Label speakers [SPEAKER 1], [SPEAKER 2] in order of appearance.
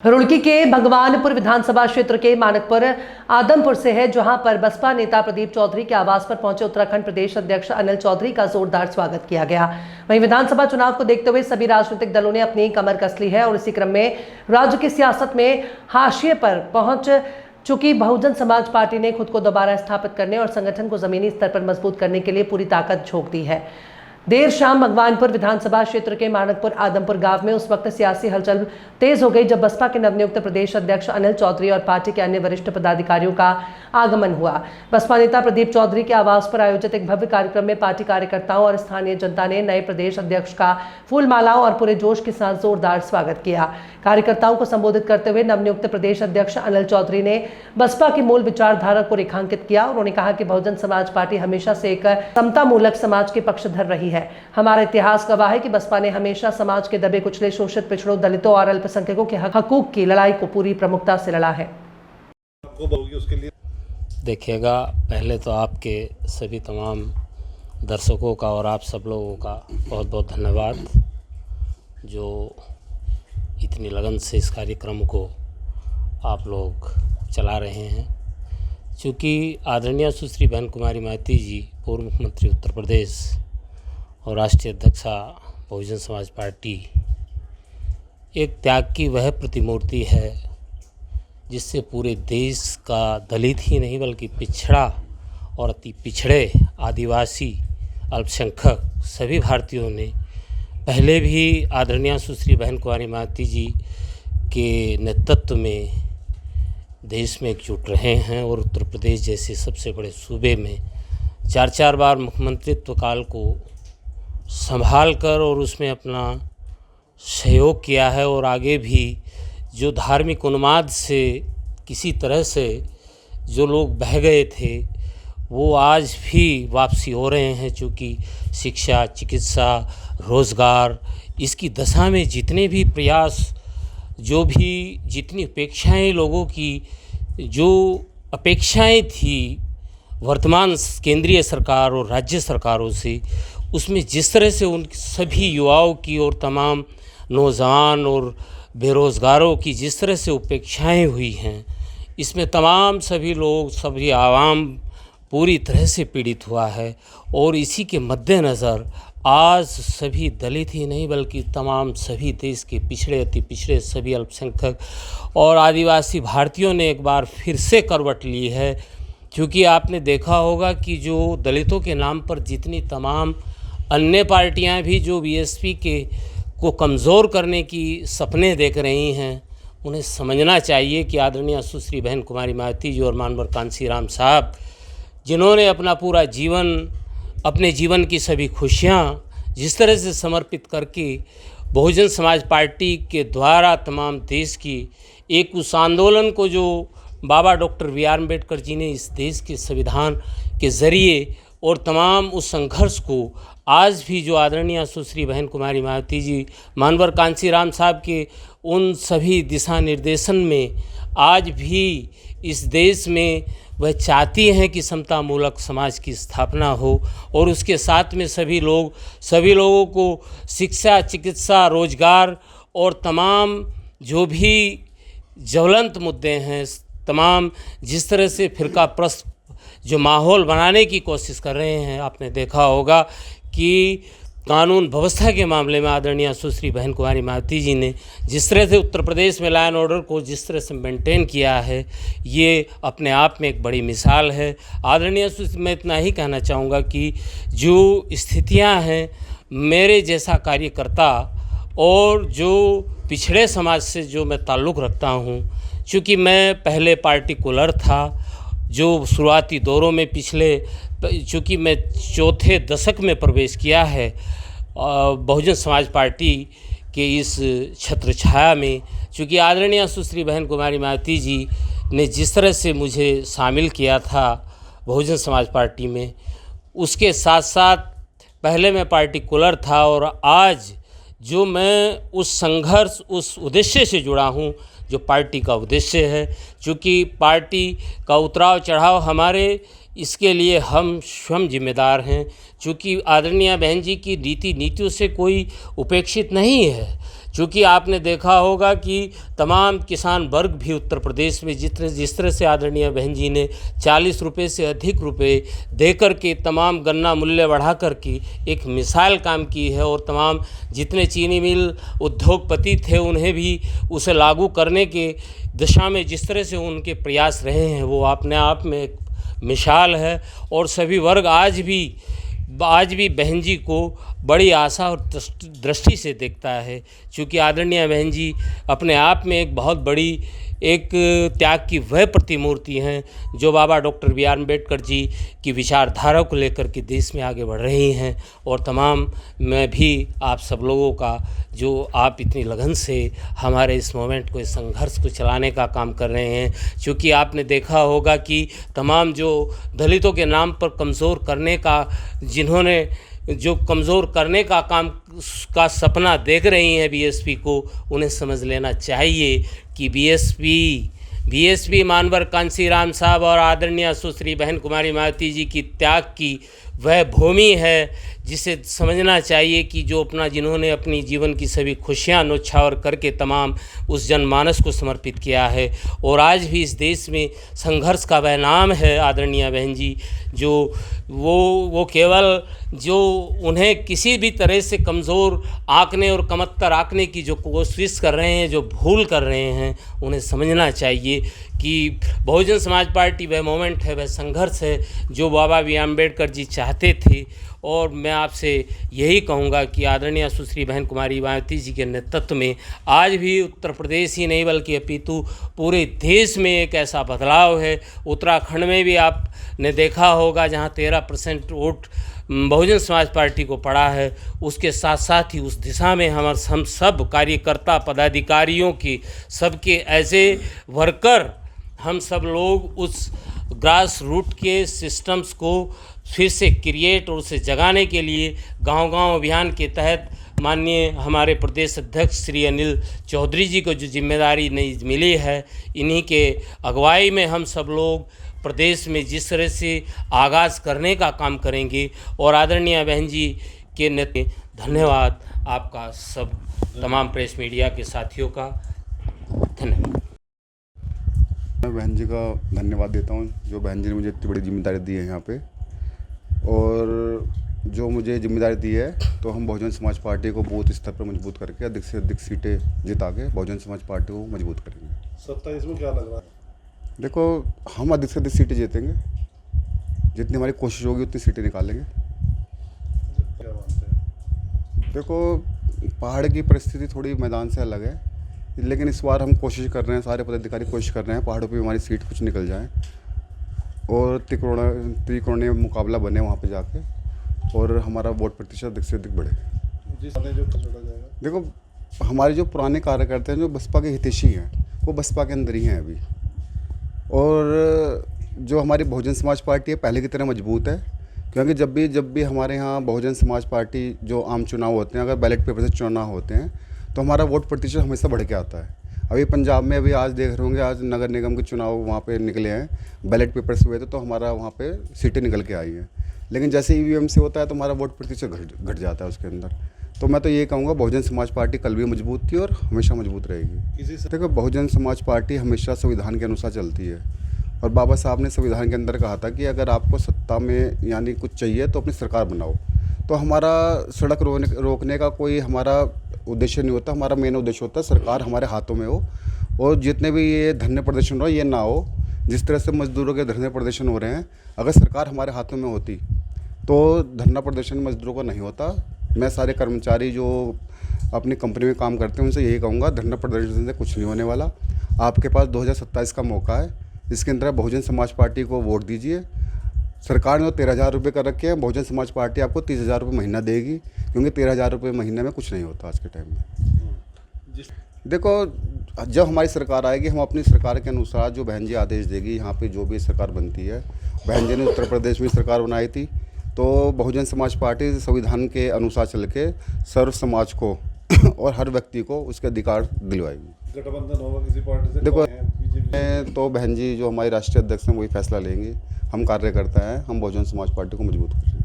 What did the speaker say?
[SPEAKER 1] रुड़की के भगवानपुर विधानसभा क्षेत्र के मानकपुर आदमपुर से है, जहां पर बसपा नेता प्रदीप चौधरी के आवास पर पहुंचे उत्तराखंड प्रदेश अध्यक्ष अनिल चौधरी का जोरदार स्वागत किया गया। वहीं विधानसभा चुनाव को देखते हुए सभी राजनीतिक दलों ने अपनी कमर कस ली है और इसी क्रम में राज्य की सियासत में हाशिए पर पहुंच चुकी बहुजन समाज पार्टी ने खुद को दोबारा स्थापित करने और संगठन को जमीनी स्तर पर मजबूत करने के लिए पूरी ताकत झोंक दी है। देर शाम भगवानपुर विधानसभा क्षेत्र के मानकपुर आदमपुर गांव में उस वक्त सियासी हलचल तेज हो गई जब बसपा के नवनियुक्त प्रदेश अध्यक्ष अनिल चौधरी और पार्टी के अन्य वरिष्ठ पदाधिकारियों का आगमन हुआ। बसपा नेता प्रदीप चौधरी के आवास पर आयोजित एक भव्य कार्यक्रम में पार्टी कार्यकर्ताओं और स्थानीय जनता ने नए प्रदेश अध्यक्ष का फूल मालाओं और पूरे जोश के साथ जोरदार स्वागत किया। कार्यकर्ताओं को संबोधित करते हुए नवनियुक्त प्रदेश अध्यक्ष अनिल चौधरी ने बसपा की मूल विचारधारा को रेखांकित किया। उन्होंने कहा कि बहुजन समाज पार्टी हमेशा से एक समतामूलक समाज के पक्षधर रही है। हमारा इतिहास गवाह है कि बसपा ने हमेशा समाज के दबे कुचले, शोषित, पिछड़ों, दलितों और अल्पसंख्यकों के हकूक की लड़ाई को पूरी प्रमुखता से लड़ा है।
[SPEAKER 2] देखिएगा, पहले तो आपके सभी तमाम दर्शकों का और आप सब लोगों का बहुत बहुत धन्यवाद जो इतनी लगन से इस कार्यक्रम को आप लोग चला रहे हैं। चूँकि आदरणीय सुश्री बहन कुमारी माइती जी पूर्व मुख्यमंत्री उत्तर प्रदेश और राष्ट्रीय अध्यक्षा बहुजन समाज पार्टी एक त्याग की वह प्रतिमूर्ति है जिससे पूरे देश का दलित ही नहीं बल्कि पिछड़ा और अति पिछड़े, आदिवासी, अल्पसंख्यक सभी भारतीयों ने पहले भी आदरणीय सुश्री बहन कुमारी माइती जी के नेतृत्व में देश में एकजुट रहे हैं और उत्तर प्रदेश जैसे सबसे बड़े सूबे में चार बार मुख्यमंत्रित्व काल को संभाल कर और उसमें अपना सहयोग किया है और आगे भी जो धार्मिक उन्माद से किसी तरह से जो लोग बह गए थे वो आज भी वापसी हो रहे हैं। चूँकि शिक्षा, चिकित्सा, रोज़गार, इसकी दशा में जितने भी प्रयास, जो भी जितनी अपेक्षाएं लोगों की जो अपेक्षाएं थी वर्तमान केंद्रीय सरकार और राज्य सरकारों से, उसमें जिस तरह से उन सभी युवाओं की और तमाम नौजवान और बेरोज़गारों की जिस तरह से उपेक्षाएं हुई हैं, इसमें तमाम सभी लोग, सभी आवाम पूरी तरह से पीड़ित हुआ है। और इसी के मद्देनज़र आज सभी दलित ही नहीं बल्कि तमाम सभी देश के पिछड़े, अति पिछड़े सभी अल्पसंख्यक और आदिवासी भारतीयों ने एक बार फिर से करवट ली है। क्योंकि आपने देखा होगा कि जो दलितों के नाम पर जितनी तमाम अन्य पार्टियां भी जो बीएसपी को कमज़ोर करने की सपने देख रही हैं, उन्हें समझना चाहिए कि आदरणीय सुश्री बहन कुमारी माइती जी और मानवर कांसीराम साहब, जिन्होंने अपना पूरा जीवन, अपने जीवन की सभी खुशियां जिस तरह से समर्पित करके बहुजन समाज पार्टी के द्वारा तमाम देश की एक उस आंदोलन को जो बाबा डॉक्टर बी.आर. अम्बेडकर जी ने इस देश के संविधान के ज़रिए और तमाम उस संघर्ष को आज भी जो आदरणीय सुश्री बहन कुमारी माइती जी, मानवर कांसीराम साहब के उन सभी दिशा निर्देशन में आज भी इस देश में वह चाहती हैं कि समतामूलक समाज की स्थापना हो और उसके साथ में सभी लोगों को शिक्षा, चिकित्सा, रोजगार और तमाम जो भी ज्वलंत मुद्दे हैं, तमाम जिस तरह से फिरकाप्रस्त जो माहौल बनाने की कोशिश कर रहे हैं। आपने देखा होगा कि कानून व्यवस्था के मामले में आदरणीय सुश्री बहन कुमारी माइती जी ने जिस तरह से उत्तर प्रदेश में लॉ एंड ऑर्डर को जिस तरह से मेंटेन किया है, ये अपने आप में एक बड़ी मिसाल है। आदरणीय सुश्री, मैं इतना ही कहना चाहूँगा कि जो स्थितियाँ हैं, मेरे जैसा कार्यकर्ता और जो पिछड़े समाज से जो मैं ताल्लुक़ रखता हूँ, चूँकि मैं पहले पार्टिकुलर था जो शुरुआती दौरों में चूँकि मैं चौथे दशक में प्रवेश किया है बहुजन समाज पार्टी के इस छत्र छाया में, चूँकि आदरणीय सुश्री बहन कुमारी माइती जी ने जिस तरह से मुझे शामिल किया था बहुजन समाज पार्टी में, उसके साथ साथ पहले मैं पार्टिकुलर था और आज जो मैं उस संघर्ष, उस उद्देश्य से जुड़ा हूँ जो पार्टी का उद्देश्य है। चूँकि पार्टी का उतराव चढ़ाव हमारे, इसके लिए हम स्वयं जिम्मेदार हैं। चूँकि आदरणीय बहन जी की नीतियों से कोई उपेक्षित नहीं है। क्योंकि आपने देखा होगा कि तमाम किसान वर्ग भी उत्तर प्रदेश में जिस तरह से आदरणीय बहन जी ने 40 रुपये से अधिक रुपए देकर के तमाम गन्ना मूल्य बढ़ा कर के एक मिसाल काम की है, और तमाम जितने चीनी मिल उद्योगपति थे उन्हें भी उसे लागू करने के दिशा में जिस तरह से उनके प्रयास रहे हैं वो अपने आप में एक मिसाल है। और सभी वर्ग आज भी बहन जी को बड़ी आशा और दृष्टि से देखता है, क्योंकि आदरणीय बहन जी अपने आप में एक बहुत बड़ी एक त्याग की वह प्रतिमूर्ति हैं जो बाबा doctor B are Ambedkar ji की विचारधारा को लेकर के देश में आगे बढ़ रही हैं। और तमाम मैं भी आप सब लोगों का जो आप इतनी लगन से हमारे इस मूवमेंट को, इस संघर्ष को चलाने का काम कर रहे हैं, क्योंकि आपने देखा होगा कि तमाम जो दलितों के नाम पर कमज़ोर करने का जिन्होंने जो कमज़ोर करने का काम का सपना देख रही हैं बीएसपी को, उन्हें समझ लेना चाहिए कि बीएसपी मानवर कांसीराम साहब और आदरणीय सुश्री बहन कुमारी मायावती जी की त्याग की वह भूमि है, जिसे समझना चाहिए कि जो जिन्होंने अपनी जीवन की सभी खुशियां न्योछावर करके तमाम उस जनमानस को समर्पित किया है। और आज भी इस देश में संघर्ष का वह नाम है आदरणीय बहन जी, जो वो केवल जो उन्हें किसी भी तरह से कमज़ोर आंकने और कमतर आंकने की जो कोशिश कर रहे हैं, जो भूल कर रहे हैं, उन्हें समझना चाहिए कि बहुजन समाज पार्टी वह मोमेंट है, वह संघर्ष है जो बाबा बी आर अम्बेडकर जी चाहते थे। और मैं आपसे यही कहूँगा कि आदरणीय सुश्री बहन कुमारी मायावती जी के नेतृत्व में आज भी उत्तर प्रदेश ही नहीं बल्कि अपितु पूरे देश में एक ऐसा बदलाव है। उत्तराखंड में भी आपने देखा होगा जहाँ 13% वोट बहुजन समाज पार्टी को पड़ा है, उसके साथ साथ ही उस दिशा में हम सब कार्यकर्ता पदाधिकारियों की सबके एज ए वर्कर हम सब लोग उस ग्रास रूट के सिस्टम्स को फिर से क्रिएट और उसे जगाने के लिए गांव-गांव अभियान के तहत माननीय हमारे प्रदेश अध्यक्ष श्री अनिल चौधरी जी को जो जिम्मेदारी मिली है, इन्हीं के अगुवाई में हम सब लोग प्रदेश में जिस तरह से आगाज़ करने का काम करेंगे। और आदरणीय बहन जी के नेतृत्व धन्यवाद आपका सब तमाम प्रेस मीडिया के साथियों का धन्यवाद।
[SPEAKER 3] मैं बहन जी का धन्यवाद देता हूँ जो बहन जी ने मुझे इतनी बड़ी जिम्मेदारी दी है यहाँ पे, और जो मुझे जिम्मेदारी दी है तो हम बहुजन समाज पार्टी को बूथ स्तर पर मजबूत करके अधिक से अधिक सीटें जिता के बहुजन समाज पार्टी को मजबूत करेंगे।
[SPEAKER 4] 27 में क्या लग रहा है?
[SPEAKER 3] देखो, हम अधिक से अधिक सीटें जीतेंगे, जितनी हमारी कोशिश होगी उतनी सीटें निकालेंगे।
[SPEAKER 4] क्या मानते हैं?
[SPEAKER 3] देखो, पहाड़ की परिस्थिति थोड़ी मैदान से अलग है, लेकिन इस बार हम कोशिश कर रहे हैं, सारे पदाधिकारी कोशिश कर रहे हैं पहाड़ों पे हमारी सीट कुछ निकल जाए और त्रिकोणीय मुकाबला बने वहाँ पे जाके, और हमारा वोट प्रतिशत अधिक से अधिक बढ़े।
[SPEAKER 4] जिस जो जोड़ा जाएगा,
[SPEAKER 3] देखो, हमारे जो पुराने कार्यकर्ता हैं जो बसपा के हितैषी हैं वो बसपा के अंदर ही हैं अभी, और जो हमारी बहुजन समाज पार्टी है पहले की तरह मजबूत है, क्योंकि जब भी हमारे यहाँ बहुजन समाज पार्टी जो आम चुनाव होते हैं, अगर बैलेट पेपर से चुनाव होते हैं तो हमारा वोट प्रतिशत हमेशा बढ़ के आता है। अभी पंजाब में अभी आज देख रहे होंगे, आज नगर निगम के चुनाव वहाँ पे निकले हैं, बैलेट पेपर से हुए थे तो हमारा वहाँ पे सीटें निकल के आई हैं, लेकिन जैसे ईवीएम से होता है तो हमारा वोट प्रतिशत घट जाता है उसके अंदर। तो मैं तो ये कहूँगा बहुजन समाज पार्टी कल भी मजबूत थी और हमेशा मजबूत रहेगी। देखो, बहुजन समाज पार्टी हमेशा संविधान के अनुसार चलती है, और बाबा साहब ने संविधान के अंदर कहा था कि अगर आपको सत्ता में यानी कुछ चाहिए तो अपनी सरकार बनाओ। तो हमारा सड़क रोकने का कोई हमारा उद्देश्य नहीं होता, हमारा मेन उद्देश्य होता है सरकार हमारे हाथों में हो, और जितने भी ये धरने प्रदर्शन हो ये ना हो। जिस तरह से मजदूरों के धरने प्रदर्शन हो रहे हैं, अगर सरकार हमारे हाथों में होती तो धरना प्रदर्शन मजदूरों को नहीं होता। मैं सारे कर्मचारी जो अपनी कंपनी में काम करते हैं उनसे यही कहूँगा, धरना प्रदर्शन से कुछ नहीं होने वाला। आपके पास 2027 का मौका है, इसके अंदर बहुजन समाज पार्टी को वोट दीजिए। सरकार ने 13,000 रुपये कर रखे हैं, बहुजन समाज पार्टी आपको 30,000 रुपये महीना देगी, क्योंकि 13,000 रुपये महीने में कुछ नहीं होता आज के टाइम में। देखो, जब हमारी सरकार आएगी हम अपनी सरकार के अनुसार जो बहन जी आदेश देगी, यहाँ पे जो भी सरकार बनती है, बहन जी ने उत्तर प्रदेश में सरकार बनाई थी, तो बहुजन समाज पार्टी संविधान के अनुसार चल के सर्व समाज को और हर व्यक्ति को उसके अधिकार दिलवाएगी।
[SPEAKER 4] गठबंधन होगा किसी पार्टी से?
[SPEAKER 3] देखो, तो बहन जी जो हमारी राष्ट्रीय अध्यक्ष हैं वही फैसला लेंगे। हम कार्यकर्ता हैं, हम बहुजन समाज पार्टी को मजबूत करेंगे।